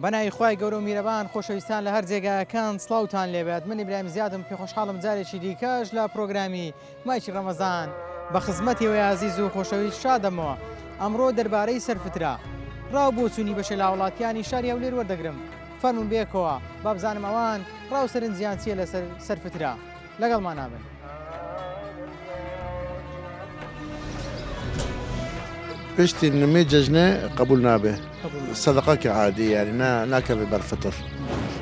بەناوی خوای گەورە و میرەبان خۆشەویستان لە هەر جێگاکان سڵاوتان لێبێت من ئیبراهیم زیادم پێ خۆشحاڵم جارێکی دیکەش لە پرۆگرامی مایکی ڕەمەزان بە خزمەتی وەی عەزیز و خۆشەویست شادەمەوە. ئەمڕۆ دەربارەی سەرفترا ڕاو بۆچوونی بەشە لە وڵاتیانی شاری هەولێر وەردەگرم. فەرمون بێکەوە با بزانم ئەوان ڕاو سەرنجیان چییە لە سەرفترا لەگەڵمان نابن. پشتی نمی جژنه قبول نابه صدقه که عادی یعنی ناکەوێ بەرفطر.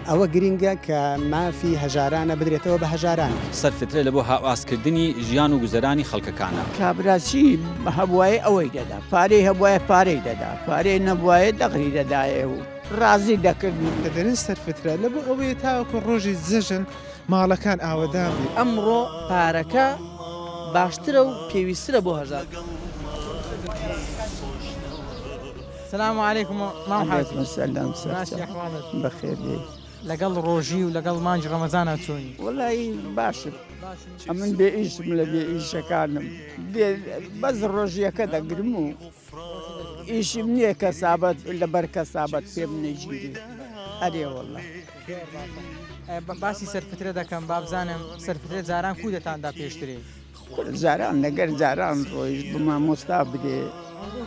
ئەوە گرینگە کە مافی هەژارانە بدرێتەوە بە هەژاران. سەرفترە لە بۆ هاواسکردنی ژیان و گوزەرانی خەڵکەکانە. کابراسی هەبوایە ئەوەی دەدا، پارەی هەبوایە پارەی دەدا، پارەی نەبوایە دەغری دەدایە و ڕازی دەکردن. دەدەن سەرفترە لە بۆ ئەوەیە تاوەکو ڕۆژی زەژن ماڵەکان ئاوەدان بێ. ئەمڕۆ پارەکە باشترە و پێویسترە بۆ هەژار. سلام علیکم مام حاجی. سلام ماشی ئەحوالت؟ بەخێر بێ. لەگەڵ ڕۆژی و لەگەڵ مانج ڕەمەزانە چۆنی؟ وەڵی باشم. ئەمن بێ ئیشم لە بێ ئیشەکانم بەس ڕۆژیەکە دەگرم و ئیشم نییە کە سابەت لەبەر کە سابەت پێ منێژیری ئەرێ وەڵا. باسی سەرفترە دەکەم با بزانم سەرفترە جاران کو دەتاندا پێشترێ؟ جاران لەگەر جاران ڕۆیشت بە مامۆستا بدێ.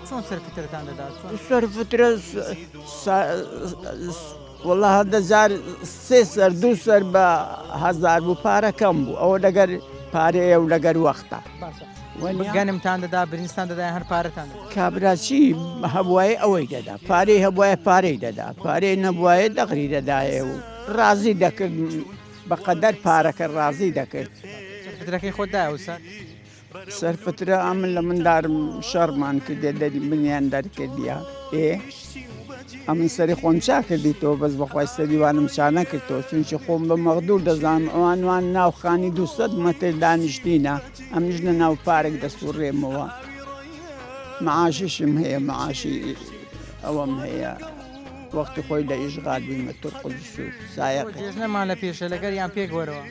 چۆن سەرفترەتان دەدات؟ سەرفترە وەڵا هەدەجار سێ سەر دوو سەر بە هەزار بوو پارەکەم بوو ئەوە لەگەر پارەیە و لەگەر وەختە. گەنمتان دەدا برنجتان دەدا هەر پارەتان دەدا؟ کابراسی هەبوایە ئەوەی دەدا، پارەی هەبوایە پارەی دەدا، پارەی نەبوایە دەغری دەدایە و ڕازی دەکرد بەقەدەر پارەکە ڕازی دەکرد. سەرفترەکەی خۆت دایە وسەر؟ سەرفترە ئەمن لە مندارم شەڕمان کردێ دەری منیان دەرکردیا ئەمن سەری خۆم چا کردیتەوە بەس بەخوای سەریوانم چا نەکردەوە چونچە خۆم بە مەغدوور دەزانم ئەوانوان ناوخانی 200 مەتر دانیشتینە ئەمنیش لە ناو پارێک دەسوڕێمەوە مەعاشیشم هەیە مەعاشی ئەوەم هەیە وەختی خۆی لە ئیشغال بوویمە تورقودس و سایەق جێژنەمان لە پێشە لەگەر یان پێک وەرەوە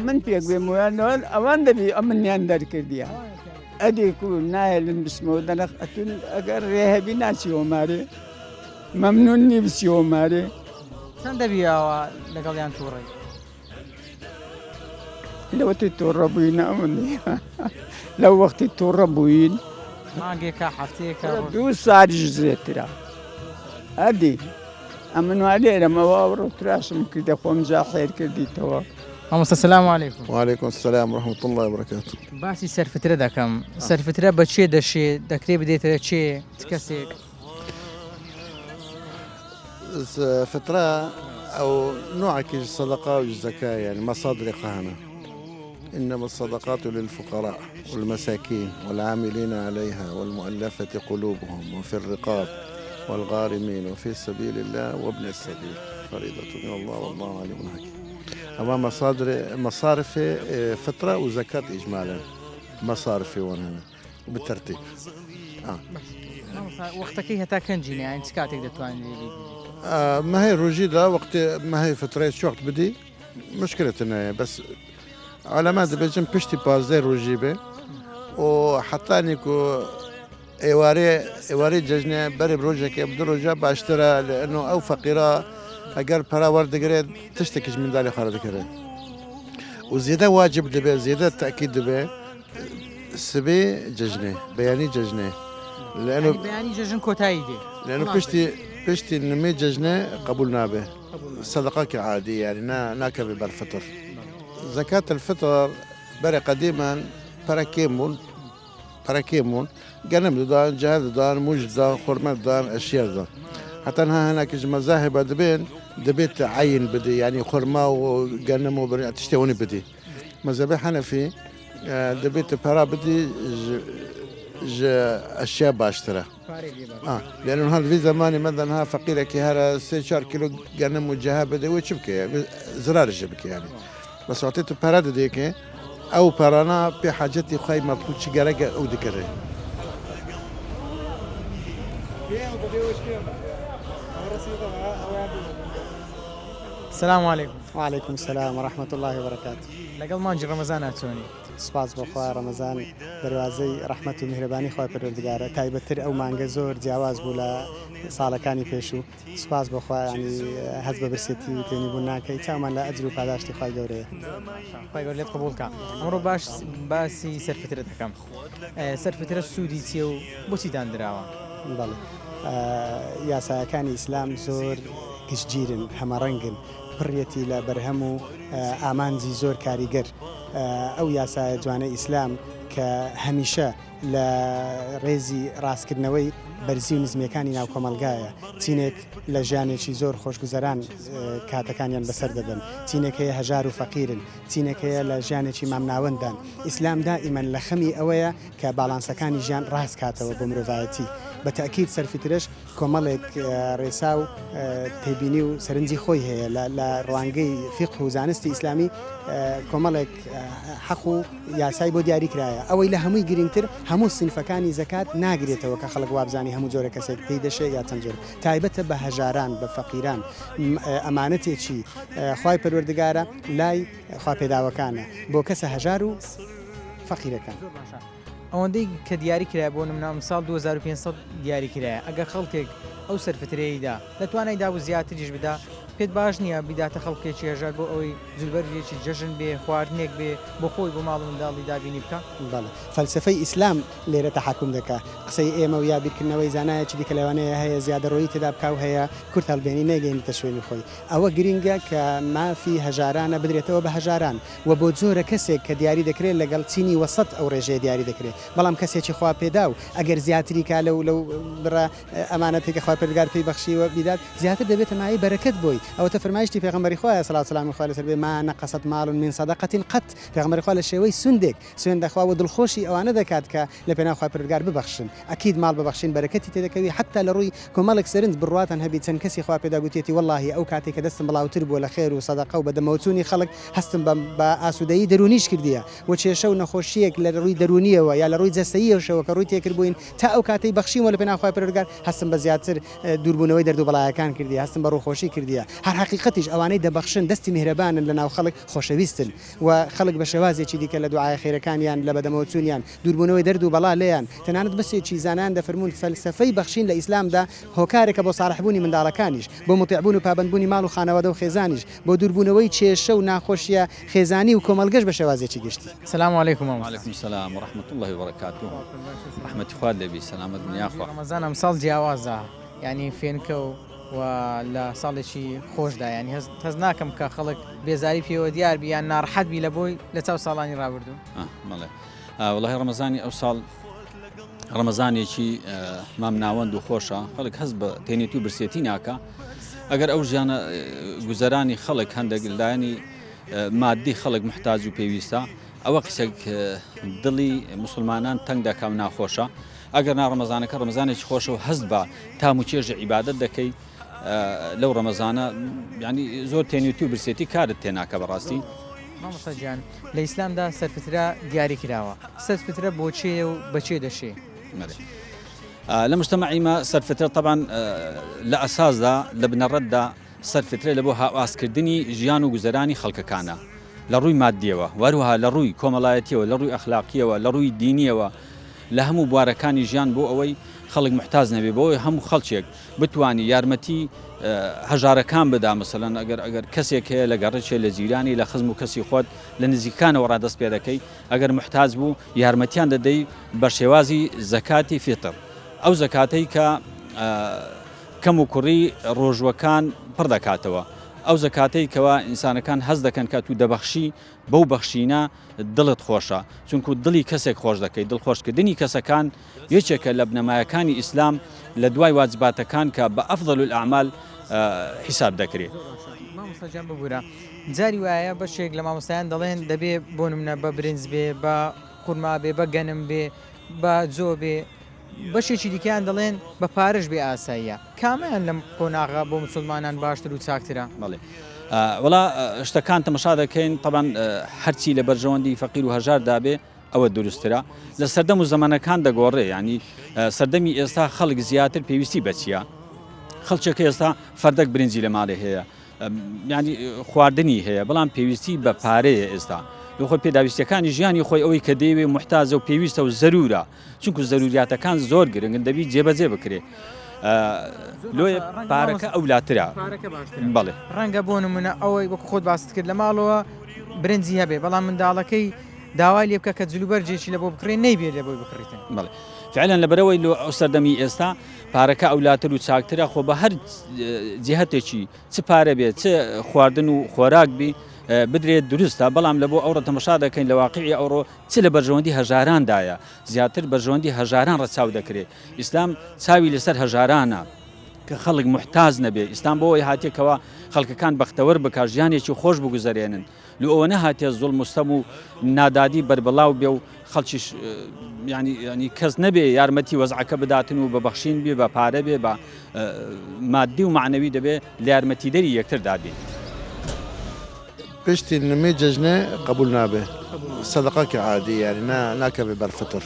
من پێک بێمەوەیانەوە ئەوان دەبی ئەمنیان دەرکردیە ئەدێک و نایە لەم بسمەوە دەنەخ ئەتون ئەگەر ڕێهەبی ناچیەوە مارێ مەمنون نی بچیەوە مارێ. چەند دەبیەوە لەگەڵیان تووڕێ؟ لەوەتی تۆڕە بووینە ئەمنی لەو وەختی تۆڕە بووین مانگێکە هەفتەیەکە دوو ساریش زێترا ئەدی ئەمنوا لێرەمەوە ئەوڕۆ تراشم کردە خۆم جا خێر کردیتەوە. مامۆستا سلام علیکم. وعلیکم السلام ورحمة الله وبركاته. باسی سەرفترە دەکەم. سەرفترە بە چێ دەشێت دەکرێت بدێتە چێ کەسێک؟ فترة أو نوع كيش الصدقة والزكاة يعني مصادر قهنة. إنما الصدقات للفقراء والمساكين والعاملين عليها والمؤلفة قلوبهم وفي الرقاب والغارمين وفي سبيل الله وابن السبيل فريضة من الله والله عليم حكيم. أما مصارف فترة وزكاة إجمالا مصارفي وانا بالترتيب. وەختەکەی هەتا کەنجینە یان چ کاتێک دەتوانێت ما هي الروجيدا وقت ما هي فترة شو وقت بدي مشكلتنا بس علامات بيجم بشتي بازي روجيبه وحتى نيكو ايواري ججنه بري بروجك بدروجا باشترى لانه او فقيره اگر برا ورد قريد تشتكي من دالي خارج كره وزياده واجب دبي زياده تاكيد دبي سبي ججنه بياني ججنه لانه بياني ججن كوتاي دي لانه بشتي نمي ججنه قبول نابه صدقه كعادي يعني ناكل بالفطر. زكاة الفطر بري قديما براكيمون قنم دان جهاد دان موج دان خرمات دان اشياء دان حتى هناك مذاهب دبيت عين بدي يعني خرمة وقنم تشتوني بدي مذهب حنفي دبيت برا بدي اشياء باشترى لانه هذا في زماني مثلا ها فقيره كهرة 6 كيلو قنم وجهها بدي وشبكي زرار جبكي يعني بس اعطيته براد ديك او برانا بحاجتي خاي مطلوب شجرة او ذكره. السلام عليكم. وعليكم السلام ورحمة الله وبركاته. لەگەڵ مانجی ڕەمەزانە چۆنی؟ سپاس بۆخوا ڕەمەزان دەواازەی ڕەحمەت و میهرەبانی خۆی پەروەردگارە تایبەتتر ئەو مانگە زۆر جیاواز بوو لە ساڵەکانی پێش و سپاس بۆخوا ینی هەز بە برسێتی و تێنیبوون ناکەی چامان لە ئەجر و پاداشتی خی گەورەیە خی گەور لێت قبولکە ئەمڕۆ باش باسی سەرفترە دەکەم سەرفترە سوودی چیە و بۆچی دانراوە بەڵێ یاسایەکانی ئیسلام زۆر گشتگیرن هەمەڕەنگن پڕەتی لە بەرهەم و ئامانجی زۆر کاریگەر ئەو یاسایە جوانە ئیسلام کە هەمیشە لە ڕێزی ڕاستکردنەوەی بەرزی و نزمیەکانی ناو کۆمەلگایە چینێک لە ژیانێکی زۆر خۆشگوزەران کاتەکانیان بەسەر دەبن چینێک هەیە هەژار و فەقیرن چینێک هەیە لە ژیانێکی مامناوەندان ئیسلام دائیمەن لە خەمی ئەوەیە کە باڵانسەکانی ژیان ڕاست کاتەوە بۆ مرۆڤایەتی بە تاکید سەرفترش کۆمەڵێک ڕێسا و تێبینی و سەرنجی خۆی هەیە لە ڕوانگەی فقه و زانستی ئیسلامی کۆمەڵێک حەق و یاسای بۆ دیاری کرایە ئەوەی لە هەمووی گرنگتر هەموو سینفەکانی زەکات ناگرێتەوە کە خەڵک وابزانی هەموو جۆرە کەسێک پێی دەشێت یا چەند جۆر تایبەتە بە هەژاران بە فەقیران ئەمانەتێکی خوای پەروەردگارە لای خوا پێداوەکانە بۆ کەسە هەژار و فەقیرەکان ئەوەندەی کە دیاری کرای بۆ نمونە ساڵ 2500 دیاری کرایە ئەگەر خەڵکێک ئەو سەرفترەیەدا دەتوانێت دا و زیاتریش بدا پێت باش نییە بیداتە خەڵکێکی هەژار بۆ ئەوەی جلبەرێکی جەژن بێ خواردنێک بێ بۆ خۆی بۆ ماڵ منداڵی دابینی بکە بەڵێ فەلسفەی ئیسلام لێرە تەحاکوم دەکا قسەی ئێمە و یابیرکردنەوەی زانایەکی دیکە لەوانەیە هەیە زیادەڕۆیی تێدا بکاو هەیە کورت هەڵبێنی نەگەینتە شوێنی خۆی ئەوە گرینگە کە مافی هەژارانە بدرێتەوە بە هەژاران و بۆ جۆرە کەسێک کە دیاری دەکرێت لەگەڵ چینی وەسەد ئەو ڕێژەیە دیاری دەکرێت بەڵام کەسێکی خوا پێدا و ئەگەر زیاتری کا لەو بڕە ئەمانەتێکە خوا پەروەردگار پێی بەخشیوە بیدات زیاتر دەبێتە مای بەرەکەت بۆی ئەوە تەفەرمایشتی پێغەمبەری خوا سەڵاو سەلام خوای لەسەر بێ ما نەقەسەت ماڵ من سەدەقەت قەت پێغەمبەری خوا لە شێوەی سوندێک سوێن دەخوا و دڵخۆشی ئەوانە دەکات کە لە پێناو خوای پەروەردگار ببەخشن ئەکید ماڵ ببەخشین بەرەکەتی تێدەکەوی حتا لە ڕووی کۆمەڵێک سەرنج بڕواتان هەبی چەند کەسی خوا پێدا گوتێتی واللهی ئەو کاتێک کە دەستم بڵاوتر بووە لە خێر و سەدەقە و بەدەمەوچوونی خەڵک هەستم بە ئاسوودەیی دەرونیش کردیە و کێشە و نەخۆشیەک لە ڕووی دەرونیەوە یا لە ڕووی جەستەییەوە کە ڕووی تێکرد بووین تا ئەو کاتەی بەخشیمەوە لە پێناو خوای پەروەردگار هەستم بە زیاتر دووربوونەوەی دەرد و بەڵایەکان کردی هەستم بە ڕووخۆشی کردیە هەر حقیقەتیش ئەوانەی دەبەخشن دەستی میهرەبانن لە ناو خەڵک خۆشەویستن و خەڵک بە شێوازێکی دیکە لە دوعای خێرەکانیان لە بەدەمەوچوونیان دووربوونەوەی دەرد و بەڵا لێیان تەنانەت بەسێکی زانان دەفەرمون فەلسفەی بەخشین لە ئیسلامدا هۆکارێکە بۆ ساڵحبوونی منداڵەکانیش بۆ مطیعبوون و پابندبوونی ماڵ و خانەوەدە و خێزانیش بۆ دووربوونەوەی کێشە و ناخۆشیە خێزانی و کۆمەلگەش بە شێوازێکی گشتی سلام علیکم وعلیکم السلام ورحمة الله وبركاته رحمة خواد لبي سلامت من ياخوا ڕەمەزان ئەم ساڵ جیاوازە ینی فێنکە و لە ساڵێکی خۆشدا ینی هەز ناکەم کە خەڵک بێزاری پێوە دیار بیان ناڕحەت بی لە بۆی لە چاو ساڵانی ڕابردوو مەڵێ والله ڕەمەزانی ئەو ساڵ ڕەمەزانێکی مام ناوەند و خۆشە خەڵک هەست بە تێنێتی و برسێتی ناکە ئەگەر ئەو ژیانە گوزەرانی خەڵک هەندێک لایەنی مادی خەڵک محتاج و پێویستە ئەوە قسێک دڵی مسلمانان تەنگ دەکا و ناخۆشە ئەگەر ناڕەمەزانەکە ڕەمەزانێکی خۆشە و هەست بە تام و چێژە عیبادەت دەکەی لەو ڕەمەزانە ینی زۆر تێنێتی و برسێتی کارت تێناکە بەڕاستی مامۆستاجیان لە ئیسلامدا سەرفترە دیاری کراوە سەرفترە بۆچێ و بەچێ دەشێ لە مجتەمەعیمە سەرفترە طبعا لە ئەساسدا لە بنەڕەتدا سەرفترە لە بۆ هاواسکردنی ژیان و گوزەرانی خەڵکەکانە لە ڕووی مادیەوە وەروها لە ڕووی کۆمەڵایەتیەوە لە ڕووی ئەخلاقیەوە لە ڕووی دینیەوە لە هەموو بوارەکانی ژیان بۆ ئەوەی خەڵک محتاج نەبێ بۆ ئەوەی هەموو خەڵکێک بتوانی یارمەتی هەژارەکان بدا مەسەلەن ئەگەر کەسێک هەیە لە گەڕێکێ لە جیرانی لە خزم و کەسی خۆت لە نزیکانەوە ڕادەست پێ دەکەی ئەگەر محتاج بوو یارمەتیان دەدەی بە شێوازی زەکاتی فیتر ئەو زەکاتەی کە کەم و کوڕی ڕۆژوەکان پڕ دەکاتەوە ئەو زەکاتەی کەوا ئینسانەکان هەز دەکەن کە تو دەبەخشی بەو بەخشینە دڵت خۆشە چونکو دڵی کەسێک خۆش دەکەی دڵخۆشکردنی کەسەکان یەکێکە لە بنەمایەکانی ئیسلام لە دوای واجباتەکان کە بە ئەفضل الأعمال حیساب دەکرێت مامۆستاجان ببوورە جاری وایە بەشێک لە مامۆستایان دەڵێن دەبێ بۆ نمونە بە برنج بێ بە قورما بێ بە گەنم بێ بە جۆ بێ بەشێکی دیکەیان دەڵێن بە پارش بێ ئاساییە کامیان لەم قۆناغا بۆ مسلمانان باشتر و چاکترە بەڵێ وڵا شتەکان تەمەشا دەکەین طبعا هەرچی لە بەرژەوەندی فەقیر و هەژار دابێ ئەوە دروسترە لە سەردەم و زەمانەکان دەگۆڕێ ینی سەردەمی ئێستا خەڵک زیاتر پێویستی بەچیە خەڵکێکە ئێستا فەردەک برنجی لە ماڵێ هەیە ینی خواردنی هەیە بەڵام پێویستی بە پارەیە ئێستا لە خۆی پێداویستەکانی ژیانی خۆی ئەوەی کە دەیەوێ محتاجە و پێویستە و زەرورە چونکو زەروریاتەکان زۆر گرنگن دەبی جێبەجێ بکرێ لۆیە پارەکە ئەولاترە بەڵێ ڕەنگە بۆ نمونە ئەوەی وەکو خۆت باست کرد لە ماڵەوە برنجی هەبێ بەڵام منداڵەکەی داوای لێ بکە کە جلوبەرجێکی لە بۆ بکڕێ نەیبێت لە بۆی بکڕیتن بەڵێ فعلا لەبەرەوەی لە ئەو سەردەمی ئێستا پارەکە ئەولاتر و چاکترە خۆ بە هەر جهتێکی چ پارە بێت چ خواردن و خۆراک بی بدرێت دروستە بەڵام لە بۆ ئەوڕە تەماشا دەکەین لە واقعی ئەوڕۆ چ لە بەرژەوەندی هەژارandایە زیاتر بەرژەوەندی هەژاران ڕەچاو دەکرێت ئیسلام چاوی لەسەر هەژارانە کە خەڵک محتاج نەبێ ئیسلام بۆەوەی هاتێکەوە خەڵکەکان بەختەوەر بکە ژیانێکی خۆش بگوزارێنن لە ئەوە نەهاتێ زوڵ مستەم و نادادی بربڵاو بێ و خەڵکیش ینی کەس نەبێ یارمەتی وەزعەکە بداتن و بە بەخشین بێ بە پارە بێ بە مادی و معنەوی دەبێ لە یارمەتی دەری یەکتر دابێ پشتی نمێ جەژنێ قبول نابێ سەدەقەکە عادی یعنی ناکەوێ بەرفتر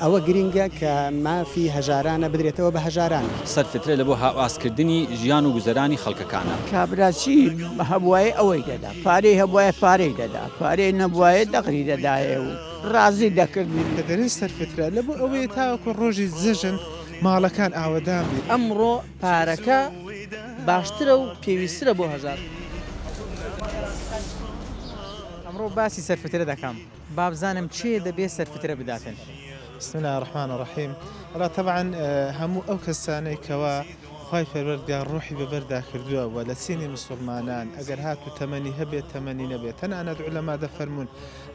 ئەوە گرینگە کە مافی هەژارانە بدرێتەوە بە هەژاران سەرفترە لە بۆ هاواسکردنی ژیان و گوزەرانی خەڵکەکانە کابراچی هەبوایە ئەوەی دەدا پارەی هەبوایە پارەی دەدا پارەی نەبوایە دەقری دەدایە و ڕازی دەکردین کە دەرێت سەرفترە لە بۆ ئەوەیە تاوەکو ڕۆژی زەژن ماڵەکان ئاوەدان بێت ئەمڕۆ پارەکە باشترە و پێویسترە بۆ هەژار ئەمڕۆ باسی سەرفترە دەکەم بابزانم چێ دەبێت سەرفترە بداتن بسم الله الرحمن الرحيم الله طبعا همو او كساني كوا خواهی پەروەردگار ڕۆحی بەبەردا کردووە و لە سینی مسلمانان ئەگەر هاتو تەمەنی هەبێت تەمەنی نەبێت تەنانەت عولەما دەفەرمون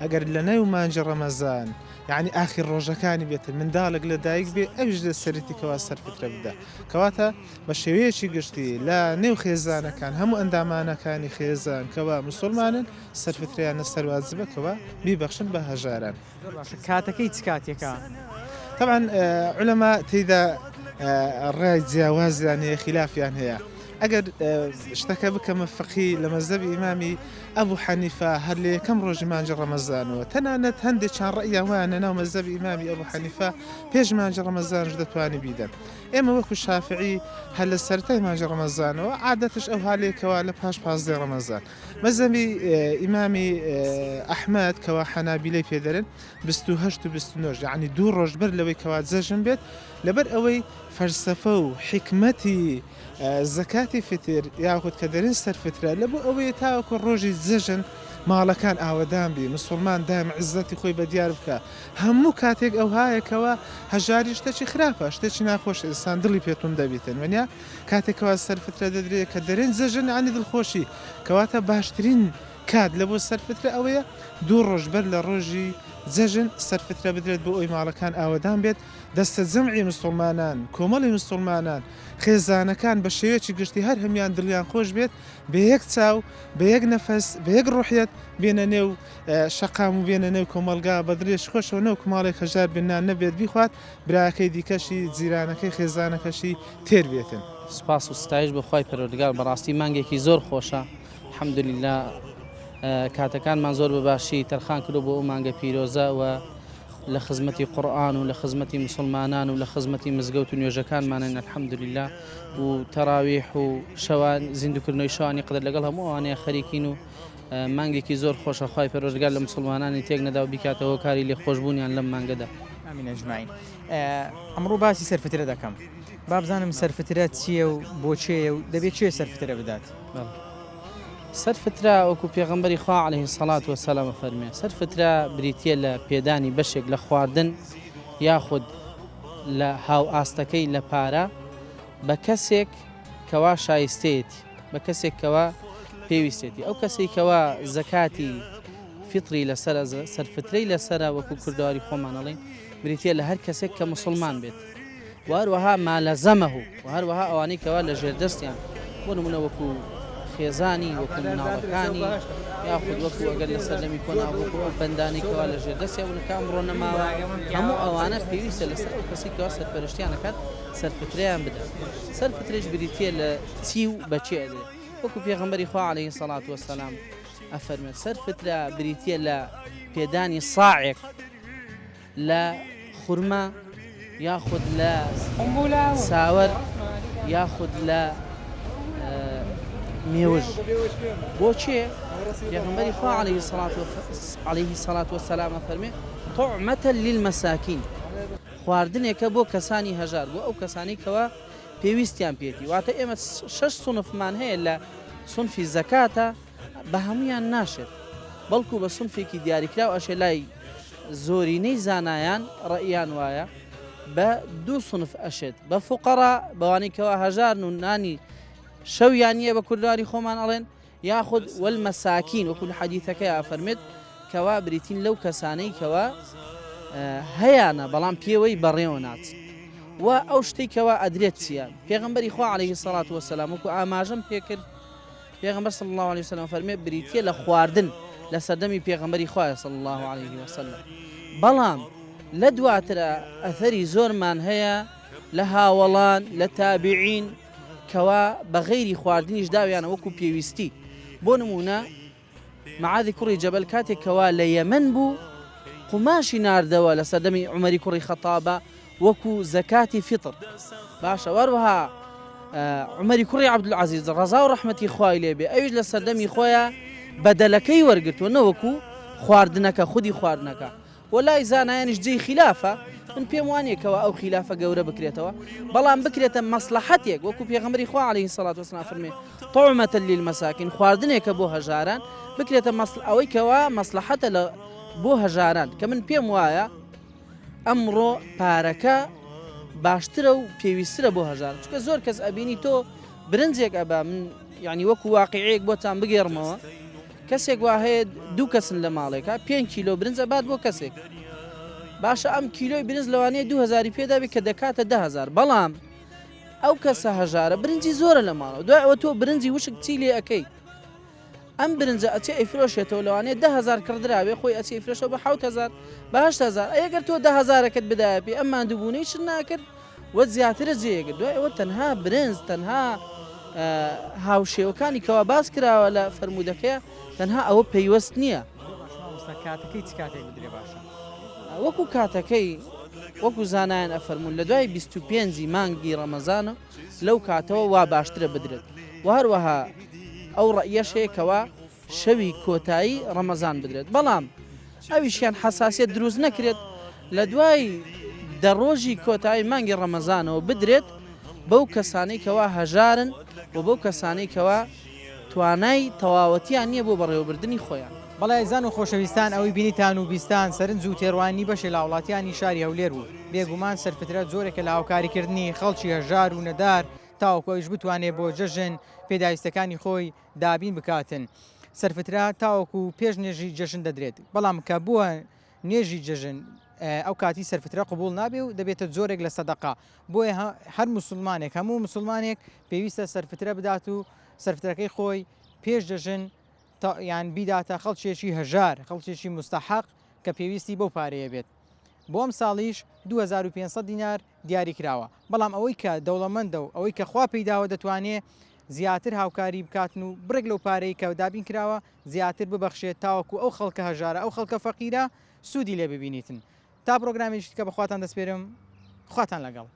ئەگەر لە نەو مانجی ڕەمەزان یعنی ئاخر ڕۆژەکانی بێتن منداڵێک لە دایک بێ ئەوش لە سەرەتی کەوا سەرفترە بدە کەواتە بە شێوەیەکی گشتی لە نێو خێزانەکان هەموو ئەندامانەکانی خێزان کەوا مسلمانن سەرفتریان سەروازبەکەوە بیبەخشن بە هەژاران کاتەکەی چ کاتێکە طبعا علەما تێیدا ڕای جیاوازیان هەیە خلافیان هەیە ئەگەر شتەکە بکەمە فقی لە مەزهەبی ئیمامی ئەبوو حەنیفە هەر لە یەکەم ڕۆژی مانجی ڕەمەزانەوە تەنانەت هەندێک چند ڕەیان وایە ناو مەزهەبی ئیمامی ئەبوو حەنیفە پێش مانجی ڕەمەزانش دەتوانی بیدەن ئێمە وەکو شافعی هەر لە سەرەتای مانجی ڕەمەزانەوە عادەتش ئەو هالێکەوە لە پاش 15 ڕەمەزان مەزهەبی ئیمامی ئەحمەد کەوا حەنابیلەی پێدەرن 28 و 29 یعنی دوو ڕۆژ بەر لەوەی کەوا جەژن بێت لەبەر ئەوەی فەلسەفە و حکمەتی زەکاتی فتر یاخود کە دەرین سەرفترە لە بۆ ئەوەیە تاوەکو ڕۆژی جەژن ماڵەکان ئاوەدان بی مسلمان دایم عزەتی خۆی بەدیار بکە هەموو کاتێک ئەو هایەکەوە هەژاری شتێکی خراپە شتێکی ناخۆش ئینسان دڵی پێتون دەبیتن وەنیا کاتێکەوە سەرفترە دەدرێت کە دەرین جەژن عنی دڵخۆشی کەواتە باشترین کات لە بۆ سەرفترە ئەوەیە دوو ڕۆژ بەر لە ڕۆژی جەژن سەرفترە بدرێت بۆ ئەوی ماڵەکان ئاوەدان بێت دەستە جەمعی مسلمانان کۆمەڵی مسلمانان خێزانەکان بە شێوەیەکی گشتی هەر هەمیان دڵیان خۆش بێت بە یەک چاو بە یەک نەفەس بە یەک ڕوحیەت بێنە نێو شەقام و بێنە نێو کۆمەلگا بە درێژ خۆشەوە نەو کوماڵێک هەژار بنان نەبێت بیخوات براکەی دیکەشی جیرانەکەی خێزانەکەشی تێر بێتن سپاس و ستایش بەخوای پەروەردگار بەڕاستی مانگێکی زۆر خۆشە الحەمدولله کاتەکانمان زۆر بەباشی تەرخان کردو بۆ ئەو مانگە پیرۆزە و لە خزمەتی قورئان و لە خزمەتی مسلمانان و لە خزمەتی مزگەوت و نوێژەکانمانن الحەمدولله و تەراویح و شەوان زیندوکردنەوەی شەوانی قدر لەگەڵ هەموو ئەوانەیە خەریکین و مانگێکی زۆر خۆشە خوای پەروەردگار لە مسلمانانی تێک نەدا و بیکاتەوە کاری لێخۆشبوونیان لەم مانگەدا ئامین ئەجمعین ئەمڕۆ باسی سەرفترە دەکەم با بزانم سەرفترە چییە و بۆچێیە و دەبێت چێ سەرفترە بدات سەرفترە وەکو پێغەمبەری خوا عەلەیهی السەڵات وەسەلام فەرمێ سەرفترە بریتیە لە پێدانی بەشێک لە خواردن یاخود لە هاو ئاستەکەی لە پارە بە کەسێک کەوا شایستەیەتی بە کەسێک کەوا پێویستێتی ئەو کەسێک کەوا زەکاتی فیتری لەسەر سەرفترەی لەسەرە وەکو کوردەواری خۆمان ئەڵێن بریتیە لە هەر کەسێک کە مسلمان بێت و هەروەها مالەزەمەه و هەروەها ئەوانەی کەوا لە ژێردەستیان بۆ نمونە وەکو خێزانی وەکو مناڵەکانی یاخود وەکو ئەگەر لە سەردەمی کۆنا وەکو ئەو بەندانی کەوا لە ژێردەستیان ونەکە ئەمڕۆ نەماوە هەموو ئەوانە پێویستە لەسەر ئەو کەسی کەوا سەرپەرشتیان دەکات سەرفترەیان بدات سەرفترێش بریتیە لە چی و بەچێ ئەدرێت وەکو پێغەمبەری خوا عەلەیهی السەڵات وەسەلام ئەفەرمێت سەرفترە بریتیە لە پێدانی ساعێک لە خورما یاخود لە ساوەر یاخود لە مێوژ بۆچێ پێغەمبەری خوا عليه الصلاة والسلام فەرمێ طعمة للمساكين خواردنێکە بۆ کەسانی هەژار بۆ ئەو کەسانی کەوە پێویستیان پێێتی واتە ئێمە 6 سنفمان هەیە لە سنفی زەکاتە بە هەمویان ناشێت بەڵکو بە سنفێکی دیاریکراو ئەشێ لای زۆرینەی زانایان ڕەئیان وایە بە 2 سنف ئەشێت بە فوقەڕا بەوانەی کەوا هەژارن و نانی شەویان نییە بە کوردانی خۆمان ئەڵێن یاخود والمەساکین وەکو حەدیثەکەی فەرمێت کەوا بریتین لەو کەسانەی کەوا هەیەە بەڵام پێوەی بەڕێوە ناچن و ئەو شتێکەوە ئەدرێت چیە پێغەمبەری خوا عليه الصلاة والسلام وەکو ئاماژەم پێکرد پێغەمبەر صلی الله عليه وسلم فەرمێ بریتیە لە خواردن لە سەردەمی پێغەمبەری خوا صلی الله عليه وسلم بەڵام لە دواترە ئەثەری زۆرمان هەیە لە هاوڵان لە تابعین کەوا بە غەیری خواردنیش داویانە وەکو پێویستی بۆ نمونە معاذی کوڕی جەبەل کاتێکەوە لە یەمەن بوو قماشی ناردەوە لە سەردەمی عومەری کوڕی خەتابە وەکو زەکاتی فیتر باشە وەروەها عومەری کوڕی عەبدولعەزیز ڕەزا و ڕەحمەتی خوای لێبێ ئەویش لە سەردەمی خۆیان بەدەلەکەی وەرگرتووە نەوەکو خواردنەکە خودی خواردنەکە وەلای زانایانیش جێی خلافە من پێم وانەیەکەوە ئەو خلافە گەورە بکرێتەوە بەڵام بکرێتە مەسلحەتێک وەکو پێغەمبەری خوا عليه الصلاة والسلام فەرمێ طعمة للمساكين خواردنێکە بۆ هەژاران بکرێتە ئەوەی کەوا مەسلحەتە لە بۆ هەژاران کە من پێم وایە ئەمڕۆ پارەکە باشترە و پێویسترە بۆ هەژار چونکە زۆر کەس ئەبینی تۆ برنجێک ئەبا من یعنی وەکو واقعەیەک بۆتان بگێڕمەوە کەسێک وا هەیە 2 کەسن لە ماڵێکە 5 کیلۆ برنج ئەبات بۆ کەسێک باشە ئەم کیلۆی برنج لەوانەیە 2000 پێدابێت کە دەکاتە 10,000 بەڵام ئەو کەسە هەژارە برنجی زۆرە لە ماڵەوە دوای ئەوە تۆ برنجی وشک چی لێ ئەەکەی ئەم برنجە ئەچێ ئەیفرۆشێتەوە لەوانەیە 10,000 کڕدراوێ خۆی ئەچێ ئەیفرۆشەوە بە 7,000 بە 8,000 ئەگەر تۆ 10,000ەکەت بدایە پێ ئەم ماندووبوونەی چ ناکرد وە زیاترە جێگرت دوای ئەوە تەنها برنج تەنها هاوشێوەکانی کەوا باس کراوە لە فەرمودەکەیە تەنها ئەوە پەیوەست نییە کاتەکەی چ کاتێک بدرێ باشە وەکو کاتەکەی وەکو زانایان ئەفەرمون لە دوای 25 مانگی ڕەمەزانە لەو کاتەوە وا باشترە بدرێت و هەروەها ئەو ڕەئیەشەیەکەوە شەوی کۆتایی ڕەمەزان بدرێت بەڵام ئەویشیان حساسیت دروست نەکرێت لە دوای دەڕۆژی کۆتایی مانگی ڕەمەزانەوە بدرێت بەو کەسانەی کەوا هەژارن و بەو کەسانەی کەوا توانای تەواوەتیان نییە بۆ بەڕێوەبردننی خۆیان بەڵای زان و خۆشەویستان ئەوەی بینیتان و بیستان سەرنج و تێڕوانی بەشی لە وڵاتیانی شاری هەولێر بوو بێگومان سەرفترە زۆرێکە لە هاوکاریکردنی خەڵکی هەژار و نەدار تاوەکۆیش بتوانێت بۆ جەژن پێداویستەکانی خۆی دابین بکاتن سەرفترا تاوەکو پێش نێژی جەژن دەدرێت بەڵام کە بووە نێژی جەژن ئەو کاتی سەرفترە قبول نابێ و دەبێتە زۆرێک لە سەدەقا بۆیە هەر موسڵمانێک هەموو موسڵمانێک پێویستە سەرفترە بدات و سەرفترەکەی خۆی پێش دەژن یان بیداتە خەڵکێکی هەژار خەڵکێکی مستحق کە پێویستی بەو پارەیە بێت بۆ ئەم ساڵیش 2500 دینار دیاری کراوە بەڵام ئەوەی کە دەوڵەمەندە و ئەوەی کە خوا پێیداوە دەتوانێت زیاتر هاوکاری بکاتن و بڕێک لەو پارەی کە دابین کراوە زیاتر ببەخشێت تاوەکو ئەو خەڵکە هەژارە ئەو خەڵکە فەقیرە سوودی لێ ببینیتن تا پرۆگرامێکی کە بەخواتان دەسپێرم خواتان لەگەڵ